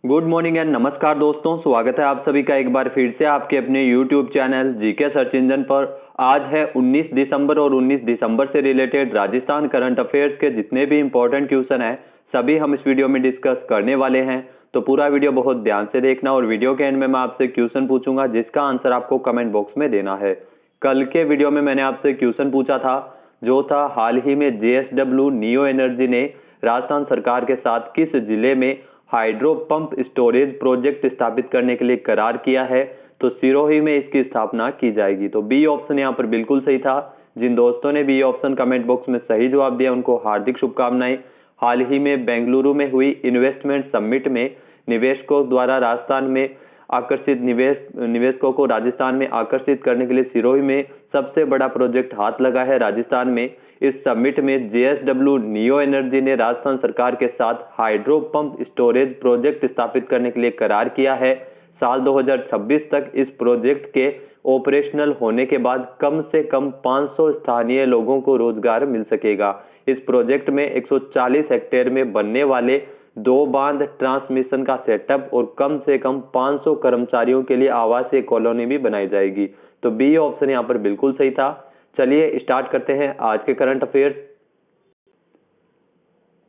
Good morning and नमस्कार दोस्तों, स्वागत है आप सभी का एक बार फिर से आपके अपने YouTube channel GK search engine पर। आज है 19 दिसंबर और 19 दिसंबर से रिलेटेड राजस्थान करंट अफेयर्स के जितने भी इंपॉर्टेंट क्वेश्चन हैं सभी हम इस वीडियो में डिस्कस करने वाले हैं। तो पूरा वीडियो बहुत ध्यान से देखना और वीडियो के एंड में मैं आपसे क्वेश्चन पूछूंगा जिसका आंसर आपको कमेंट बॉक्स में देना है। कल के वीडियो में मैंने आपसे क्वेश्चन पूछा था जो था हाल ही में JSW नियो एनर्जी ने राजस्थान सरकार के साथ किस जिले में हाइड्रो पंप स्टोरेज प्रोजेक्ट स्थापित करने के लिए करार किया है। तो सिरोही में इसकी स्थापना की जाएगी। तो बी ऑप्शन यहाँ पर बिल्कुल सही था। जिन दोस्तों ने बी ऑप्शन कमेंट बॉक्स में सही जवाब दिया उनको हार्दिक शुभकामनाएं। हाल ही में बेंगलुरु में हुई इन्वेस्टमेंट समिट में निवेशकों द्वारा राजस्थान में आकर्षित निवेशकों को राजस्थान में आकर्षित करने के लिए सिरोही में सबसे बड़ा प्रोजेक्ट हाथ लगा है राजस्थान में। इस समिट में JSW नियो एनर्जी ने राजस्थान सरकार के साथ हाइड्रो पंप स्टोरेज प्रोजेक्ट स्थापित करने के लिए करार किया है। साल 2026 तक इस प्रोजेक्ट के ऑपरेशनल होने के बाद कम से कम 500 स्थानीय लोगों को रोजगार मिल सकेगा। इस प्रोजेक्ट में 140 हेक्टेयर में बनने वाले 2 बांध ट्रांसमिशन का सेटअप और कम से कम 500 कर्मचारियों के लिए आवासीय कॉलोनी भी बनाई जाएगी। तो बी ऑप्शन यहाँ पर बिल्कुल सही था। चलिए स्टार्ट करते हैं आज के करंट अफेयर्स।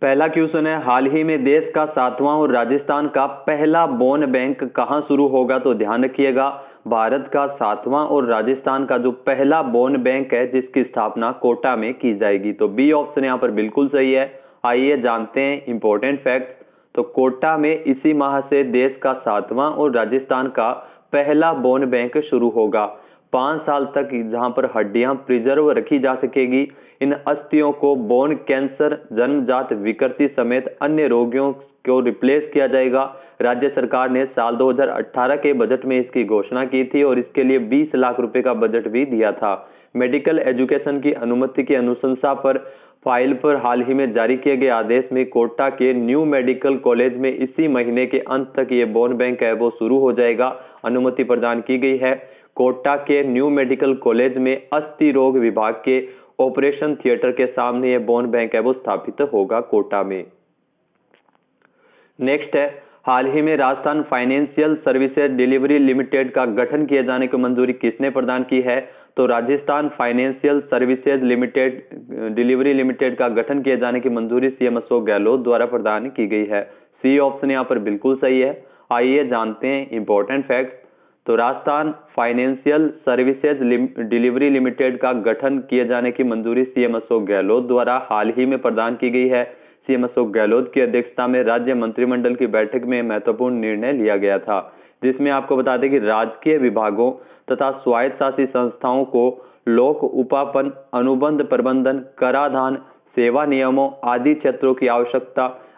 पहला क्वेश्चन है, हाल ही में देश का 7वां और राजस्थान का पहला बोन बैंक कहां शुरू होगा। तो ध्यान रखिएगा, भारत का 7वां और राजस्थान का जो पहला बोन बैंक है जिसकी स्थापना कोटा में की जाएगी। तो बी ऑप्शन यहां पर बिल्कुल सही है। आइए जानते हैं इंपॉर्टेंट फैक्ट। तो कोटा में इसी माह से देश का 7वां और राजस्थान का पहला बोन बैंक शुरू होगा। 5 साल तक जहां पर हड्डियां प्रिजर्व रखी जा सकेगी। इन अस्थियों को बोन कैंसर, जन्मजात विकृति समेत अन्य रोगियों को रिप्लेस किया जाएगा। राज्य सरकार ने साल 2018 के बजट में इसकी घोषणा की थी और इसके लिए 20 लाख रुपए का बजट भी दिया था। मेडिकल एजुकेशन की अनुमति की अनुशंसा पर फाइल पर हाल ही में जारी किए गए आदेश में कोटा के न्यू मेडिकल कॉलेज में इसी महीने के अंत तक ये बोन बैंक है वो शुरू हो जाएगा। अनुमति प्रदान की गई है। कोटा के न्यू मेडिकल कॉलेज में अस्थि रोग विभाग के ऑपरेशन थिएटर के सामने यह बोन बैंक है वो स्थापित होगा कोटा में। नेक्स्ट है, हाल ही में Rajasthan financial services delivery limited का गठन किए जाने की मंजूरी किसने प्रदान की है। तो Rajasthan financial services limited delivery limited का गठन किए जाने की मंजूरी CM अशोक गहलोत द्वारा प्रदान की गई है। सी ऑप्शन यहाँ पर बिल्कुल सही है। आइए जानते हैं इंपॉर्टेंट फैक्ट। तो Rajasthan financial services delivery limited का गठन किए जाने की मंजूरी CM अशोक गहलोत द्वारा हाल ही में प्रदान की गई है। CM अशोक गहलोत की अध्यक्षता में राज्य मंत्रिमंडल की बैठक में महत्वपूर्ण निर्णय लिया गया था, जिसमें आपको बता दें कि राजकीय विभागों तथा स्वायत्त शासित संस्थाओं को लोक उपापन, अनुबंध प्रबंधन, कराधान, सेवा नियमों आदि क्षेत्रों की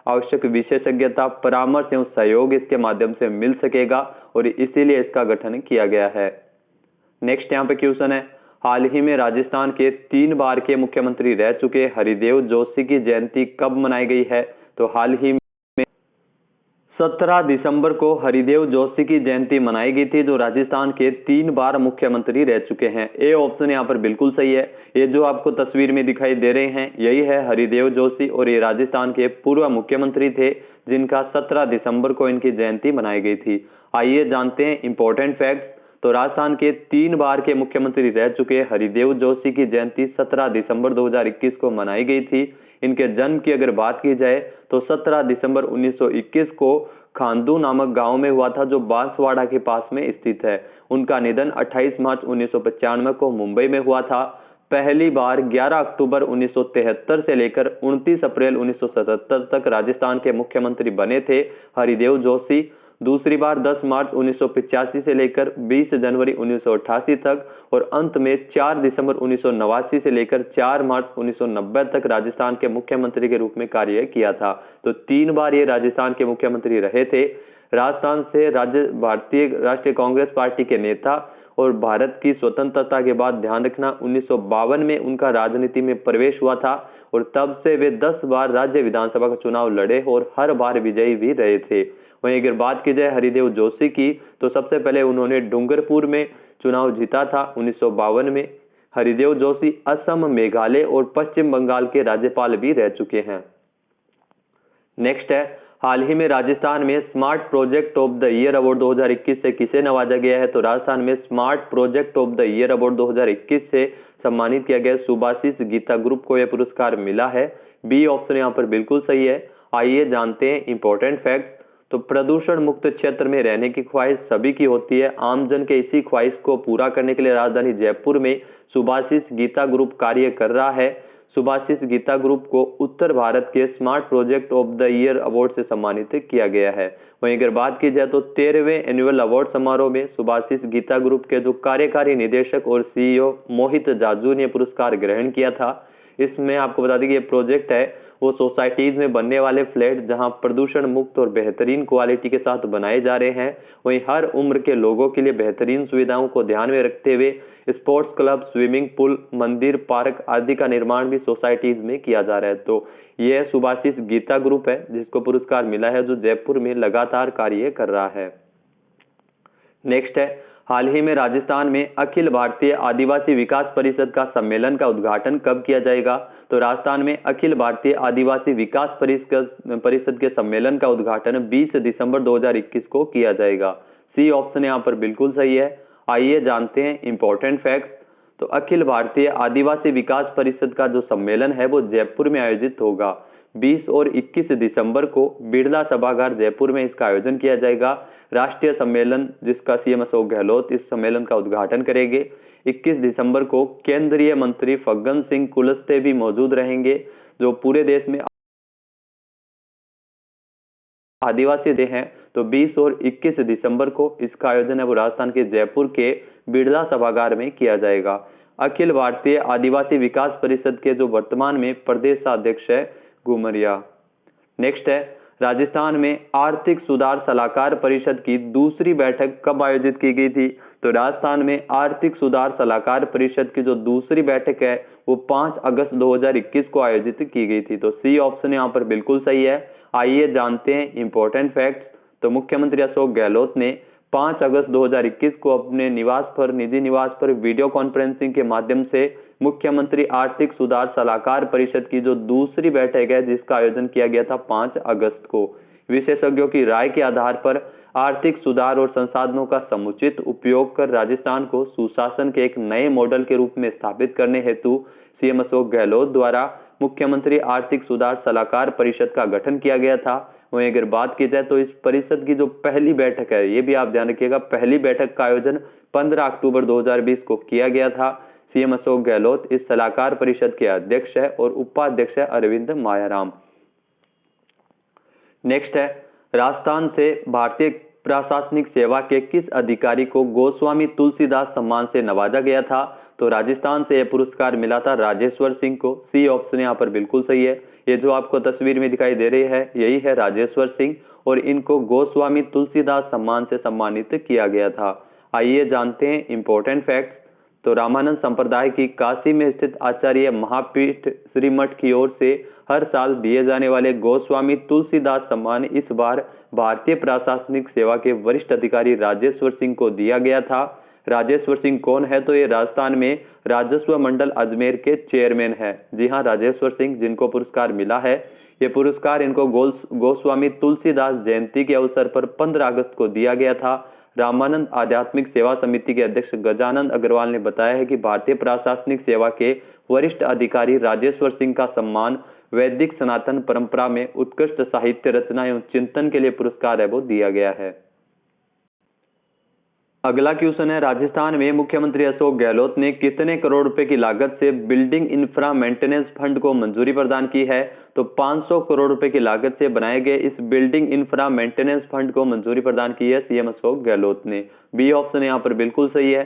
आवश्यक विशेषज्ञता, परामर्श एवं सहयोग इसके माध्यम से मिल सकेगा और इसीलिए इसका गठन किया गया है। नेक्स्ट यहाँ पे क्वेश्चन है, हाल ही में राजस्थान के 3 बार के मुख्यमंत्री रह चुके हरिदेव जोशी की जयंती कब मनाई गई है। तो हाल ही में 17 दिसंबर को हरिदेव जोशी की जयंती मनाई गई थी, जो राजस्थान के 3 बार मुख्यमंत्री रह चुके हैं। ए ऑप्शन यहाँ पर बिल्कुल सही है। ये जो आपको तस्वीर में दिखाई दे रहे हैं यही है हरिदेव जोशी और ये राजस्थान के पूर्व मुख्यमंत्री थे जिनका 17 दिसंबर को इनकी जयंती मनाई गई थी। आइए जानते हैं इंपॉर्टेंट फैक्ट्स। तो राजस्थान के 3 बार के मुख्यमंत्री रह चुके हरिदेव जोशी की जयंती 17 दिसंबर 2021 को मनाई गई थी। इनके जन्म की अगर बात की जाए तो 17 दिसंबर 1921 को खांदू नामक गांव में हुआ था जो बांसवाड़ा के पास में स्थित है। उनका निधन 28 मार्च 1995 को मुंबई में हुआ था। पहली बार 11 अक्टूबर 1973 से लेकर 29 अप्रैल 1977 तक राजस्थान के मुख्यमंत्री बने थे हरिदेव जोशी। दूसरी बार 10 मार्च 1985 से लेकर 20 जनवरी 1988 तक और अंत में 4 दिसंबर 1989 से लेकर 4 मार्च 1990 तक राजस्थान के मुख्यमंत्री के रूप में कार्य किया था। तो 3 बार ये राजस्थान के मुख्यमंत्री रहे थे। राजस्थान से भारतीय राष्ट्रीय कांग्रेस पार्टी के नेता और भारत की स्वतंत्रता के बाद ध्यान रखना 1952 में उनका राजनीति में प्रवेश हुआ था और तब से वे 10 बार राज्य विधानसभा का चुनाव लड़े और हर बार विजयी भी रहे थे। वहीं अगर बात की जाए हरिदेव जोशी की तो सबसे पहले उन्होंने डूंगरपुर में चुनाव जीता था 1952 में। हरिदेव जोशी असम, मेघालय और पश्चिम बंगाल के राज्यपाल भी रह चुके हैं। नेक्स्ट है, हाल ही में राजस्थान में smart project of the year award 2021 से किसे नवाजा गया है? तो राजस्थान में smart project of the year award 2021 से सम्मानित किया गया सुभाषिस गीता ग्रुप को यह पुरस्कार मिला है। बी ऑप्शन यहाँ पर बिल्कुल सही है। आइए जानते हैं इंपॉर्टेंट फैक्ट। तो प्रदूषण मुक्त क्षेत्र में रहने की ख्वाहिश सभी की होती है। आमजन के इसी ख्वाहिश को पूरा करने के लिए राजधानी जयपुर में सुभाषिस गीता ग्रुप कार्य कर रहा है। सुभाषिस गीता ग्रुप को उत्तर भारत के smart project of the year award से सम्मानित किया गया है। वहीं अगर बात की जाए तो 13वें एनुअल अवार्ड समारोह में सुभाषिस गीता ग्रुप के जो कार्यकारी निदेशक और सीईओ मोहित जाजू ने पुरस्कार ग्रहण किया था। इसमें आपको बता दें कि ये प्रोजेक्ट है वो सोसाइटीज में बनने वाले फ्लैट जहां प्रदूषण मुक्त और बेहतरीन क्वालिटी के साथ बनाए जा रहे हैं। वहीं हर उम्र के लोगों के लिए बेहतरीन सुविधाओं को ध्यान में रखते हुए स्पोर्ट्स क्लब, स्विमिंग पूल, मंदिर, पार्क आदि का निर्माण भी सोसाइटीज में किया जा रहा है। तो यह सुभाषिस गीता ग्रुप है जिसको पुरस्कार मिला है, जो जयपुर में लगातार कार्य कर रहा है। नेक्स्ट है, हाल ही में राजस्थान में अखिल भारतीय आदिवासी विकास परिषद का सम्मेलन का उद्घाटन कब किया जाएगा? तो राजस्थान में अखिल भारतीय आदिवासी विकास परिषद के सम्मेलन का उद्घाटन 20 दिसंबर 2021 को किया जाएगा। सी ऑप्शन यहाँ पर बिल्कुल सही है। आइए जानते हैं इंपॉर्टेंट फैक्ट्स। तो अखिल भारतीय आदिवासी विकास परिषद का जो सम्मेलन है वो जयपुर में आयोजित होगा। 20 और 21 दिसंबर को बिरला सभागार जयपुर में इसका आयोजन किया जाएगा। राष्ट्रीय सम्मेलन जिसका सीएम अशोक गहलोत इस सम्मेलन का उद्घाटन करेंगे। 21 दिसंबर को केंद्रीय मंत्री फग्गन सिंह कुलस्ते भी मौजूद रहेंगे। जो पूरे देश में आदिवासी डे हैं, तो 20 और 21 दिसंबर को इसका आयोजन है वो राजस्थान के जयपुर के बिरला सभागार में किया जाएगा। अखिल भारतीय आदिवासी विकास परिषद के जो वर्तमान में प्रदेशाध्यक्ष है घुमरिया। नेक्स्ट है, राजस्थान में आर्थिक सुधार सलाहकार परिषद की दूसरी बैठक कब आयोजित की गई थी? तो राजस्थान में आर्थिक सुधार सलाहकार परिषद की जो दूसरी बैठक है वो 5 अगस्त 2021 को आयोजित की गई थी। तो सी ऑप्शन यहाँ पर बिल्कुल सही है। आइए जानते हैं इंपॉर्टेंट फैक्ट्स। तो मुख्यमंत्री अशोक गहलोत ने 5 अगस्त 2021 को अपने निजी निवास पर वीडियो कॉन्फ्रेंसिंग के माध्यम से मुख्यमंत्री आर्थिक सुधार सलाहकार परिषद की जो दूसरी बैठक है जिसका आयोजन किया गया था 5 अगस्त को। विशेषज्ञों की राय के आधार पर आर्थिक सुधार और संसाधनों का समुचित उपयोग कर राजस्थान को सुशासन के एक नए मॉडल के रूप में स्थापित करने हेतु सीएम अशोक गहलोत द्वारा मुख्यमंत्री आर्थिक सुधार सलाहकार परिषद का गठन किया गया था। वहीं अगर बात की जाए तो इस परिषद की जो पहली बैठक है, ये भी आप ध्यान रखिएगा, पहली बैठक का आयोजन 15 अक्टूबर 2020 को किया गया था। सीएम अशोक गहलोत इस सलाहकार परिषद के अध्यक्ष है और उपाध्यक्ष है अरविंद मायाराम। नेक्स्ट है, राजस्थान से भारतीय प्रशासनिक सेवा के किस अधिकारी को गोस्वामी तुलसीदास सम्मान से नवाजा गया था? तो राजस्थान से यह पुरस्कार मिला था राजेश्वर सिंह को। सी ऑप्शन यहाँ पर बिल्कुल सही है। ये जो आपको तस्वीर में दिखाई दे रही है यही है राजेश्वर सिंह और इनको गोस्वामी तुलसीदास सम्मान से सम्मानित किया गया था। आइए जानते हैं इंपॉर्टेंट फैक्ट्स। तो रामानंद संप्रदाय की काशी में स्थित आचार्य महापीठ श्रीमठ की ओर से हर साल दिए जाने वाले गोस्वामी तुलसीदास सम्मान इस बार भारतीय प्रशासनिक सेवा के वरिष्ठ अधिकारी राजेश्वर सिंह को दिया गया था। राजेश्वर सिंह कौन है? तो ये राजस्थान में राजस्व मंडल अजमेर के चेयरमैन है। जी हाँ, राजेश्वर सिंह जिनको पुरस्कार मिला है। ये पुरस्कार इनको गोस्वामी तुलसीदास जयंती के अवसर पर 15 अगस्त को दिया गया था। रामानंद आध्यात्मिक सेवा समिति के अध्यक्ष गजानंद अग्रवाल ने बताया है कि भारतीय प्रशासनिक सेवा के वरिष्ठ अधिकारी राजेश्वर सिंह का सम्मान वैदिक सनातन परंपरा में उत्कृष्ट साहित्य रचना एवं चिंतन के लिए पुरस्कार है वो दिया गया है। अगला क्वेश्चन है, राजस्थान में मुख्यमंत्री अशोक गहलोत ने कितने करोड़ रुपए की लागत से बिल्डिंग इंफ्रा मेंटेनेंस फंड को मंजूरी प्रदान की है? तो 500 करोड़ रुपए की लागत से बनाए गए इस बिल्डिंग इंफ्रा मेंटेनेंस फंड को मंजूरी प्रदान की है सीएम अशोक गहलोत ने। बी ऑप्शन यहाँ पर बिल्कुल सही है।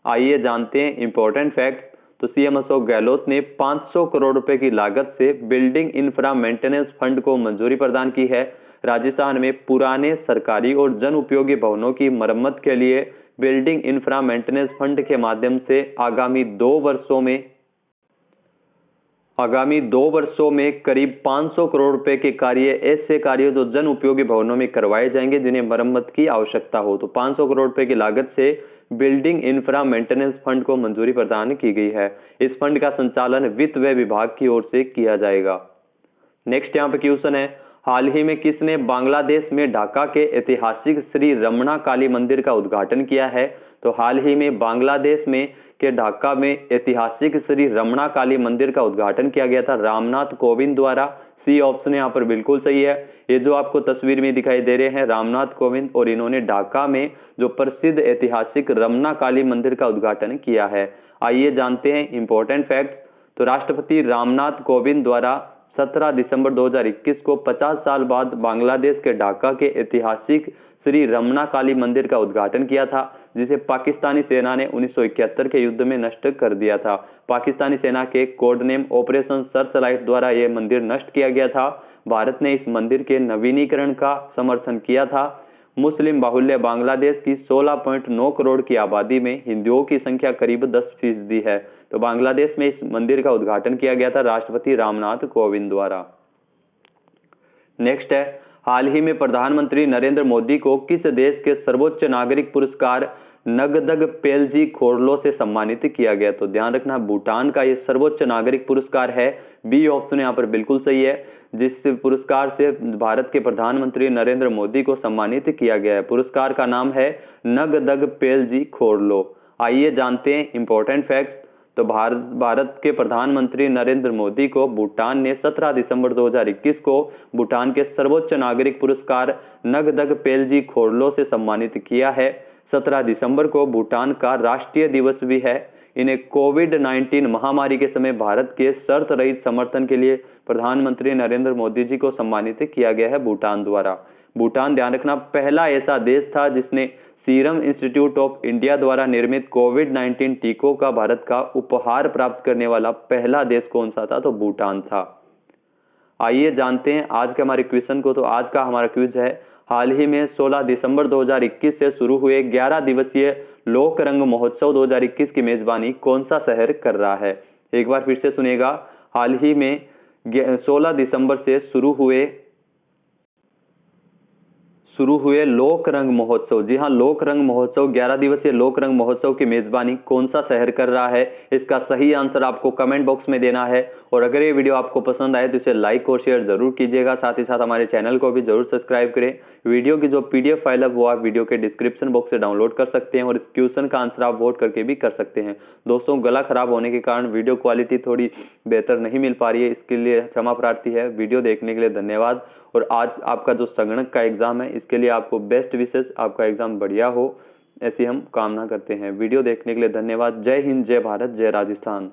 आइए जानते हैं इंपॉर्टेंट फैक्ट। तो सीएम अशोक गहलोत ने 500 करोड़ रुपए की लागत से बिल्डिंग इंफ्रा मेंटेनेंस फंड को मंजूरी प्रदान की है। राजस्थान में पुराने सरकारी और जन उपयोगी भवनों की मरम्मत के लिए बिल्डिंग इंफ्रा मेंटेनेंस फंड के माध्यम से आगामी 2 वर्षों में करीब 500 करोड़ रुपए के कार्य ऐसे कार्य जो जन उपयोगी भवनों में करवाए जाएंगे जिन्हें मरम्मत की आवश्यकता हो। तो 500 करोड़ रुपए की लागत से बिल्डिंग इंफ्रा मेंटेनेंस फंड को मंजूरी प्रदान की गई है। इस फंड का संचालन वित्त व्यय विभाग की ओर से किया जाएगा। नेक्स्ट यहाँ पे क्वेश्चन है, हाल ही में किसने बांग्लादेश में ढाका के ऐतिहासिक श्री रमणा काली मंदिर का उद्घाटन किया है? तो हाल ही में बांग्लादेश में के ढाका में ऐतिहासिक श्री रमणा काली मंदिर का उद्घाटन किया गया था रामनाथ कोविंद द्वारा। सी ऑप्शन यहाँ पर बिल्कुल सही है। ये जो आपको तस्वीर में दिखाई दे रहे हैं रामनाथ कोविंद, और इन्होंने ढाका में जो प्रसिद्ध ऐतिहासिक रमणा काली मंदिर का उद्घाटन किया है। आइए जानते हैं इंपॉर्टेंट फैक्ट। तो राष्ट्रपति रामनाथ कोविंद द्वारा 17 दिसंबर 2021 को 50 साल बाद बांग्लादेश के ढाका के ऐतिहासिक श्री रमणा काली मंदिर का उद्घाटन किया था, जिसे पाकिस्तानी सेना ने 1971 के युद्ध में नष्ट कर दिया था। पाकिस्तानी सेना के कोड नेम ऑपरेशन सर्चलाइट द्वारा यह मंदिर नष्ट किया गया था। भारत ने इस मंदिर के नवीनीकरण का समर्थन किया था। मुस्लिम बाहुल्य बांग्लादेश की 16.9 करोड़ की आबादी में हिंदुओं की संख्या करीब 10% है। तो बांग्लादेश में इस मंदिर का उद्घाटन किया गया था राष्ट्रपति रामनाथ कोविंद द्वारा। नेक्स्ट है, हाल ही में प्रधानमंत्री नरेंद्र मोदी को किस देश के सर्वोच्च नागरिक पुरस्कार नगदग पेलजी खोरलो से सम्मानित किया गया? तो ध्यान रखना, भूटान का यह सर्वोच्च नागरिक पुरस्कार है। बी ऑप्शन यहाँ पर बिल्कुल सही है। जिस पुरस्कार से भारत के प्रधानमंत्री नरेंद्र मोदी को सम्मानित किया गया है, पुरस्कार का नाम है नगदग पेलजी खोरलो। आइए जानते हैं इंपॉर्टेंट फैक्ट। तो भारत के प्रधानमंत्री नरेंद्र मोदी को भूटान ने 17 दिसंबर 2021 को भूटान के सर्वोच्च नागरिक पुरस्कार नगदग पेलजी खोरलो से सम्मानित किया है। 17 दिसंबर को भूटान का राष्ट्रीय दिवस भी है। इन्हें कोविड-19 महामारी के समय भारत के शर्त रहित समर्थन के लिए प्रधानमंत्री नरेंद्र मोदी जी को सम्मानित किया गया है भूटान द्वारा। भूटान, ध्यान रखना, पहला ऐसा देश था जिसने सीरम इंस्टीट्यूट ऑफ इंडिया द्वारा निर्मित कोविड-19 टीकों का भारत का उपहार प्राप्त करने वाला पहला देश कौन सा था? तो भूटान था। आइए जानते हैं आज के हमारे क्वेश्चन को। तो आज का हमारा क्विज है, हाल ही में 16 दिसंबर 2021 से शुरू हुए 11 दिवसीय लोक रंग महोत्सव 2021 की मेजबानी कौन सा शहर कर रहा है? एक बार फिर से सुनिएगा, हाल ही में 16 दिसंबर से शुरू हुए लोक रंग महोत्सव, जी हाँ, लोक रंग महोत्सव, 11 दिवसीय लोक रंग महोत्सव की मेजबानी कौन सा शहर कर रहा है? इसका सही आंसर आपको कमेंट बॉक्स में देना है। और अगर ये वीडियो आपको पसंद आए तो इसे लाइक और शेयर जरूर कीजिएगा। साथ ही साथ हमारे चैनल को भी जरूर सब्सक्राइब करें। वीडियो की जो PDF फाइल है वो आप वीडियो के डिस्क्रिप्शन बॉक्स से डाउनलोड कर सकते हैं, और इस क्वेश्चन का आंसर आप वोट करके भी कर सकते हैं। दोस्तों, गला खराब होने के कारण वीडियो क्वालिटी थोड़ी बेहतर नहीं मिल पा रही है, इसके लिए क्षमा प्रार्थी है। वीडियो देखने के लिए धन्यवाद। और आज आपका जो संगणक का एग्जाम है, इसके लिए आपको बेस्ट विशेष, आपका एग्जाम बढ़िया हो, ऐसी हम कामना करते हैं। वीडियो देखने के लिए धन्यवाद। जय हिंद, जय भारत, जय राजस्थान।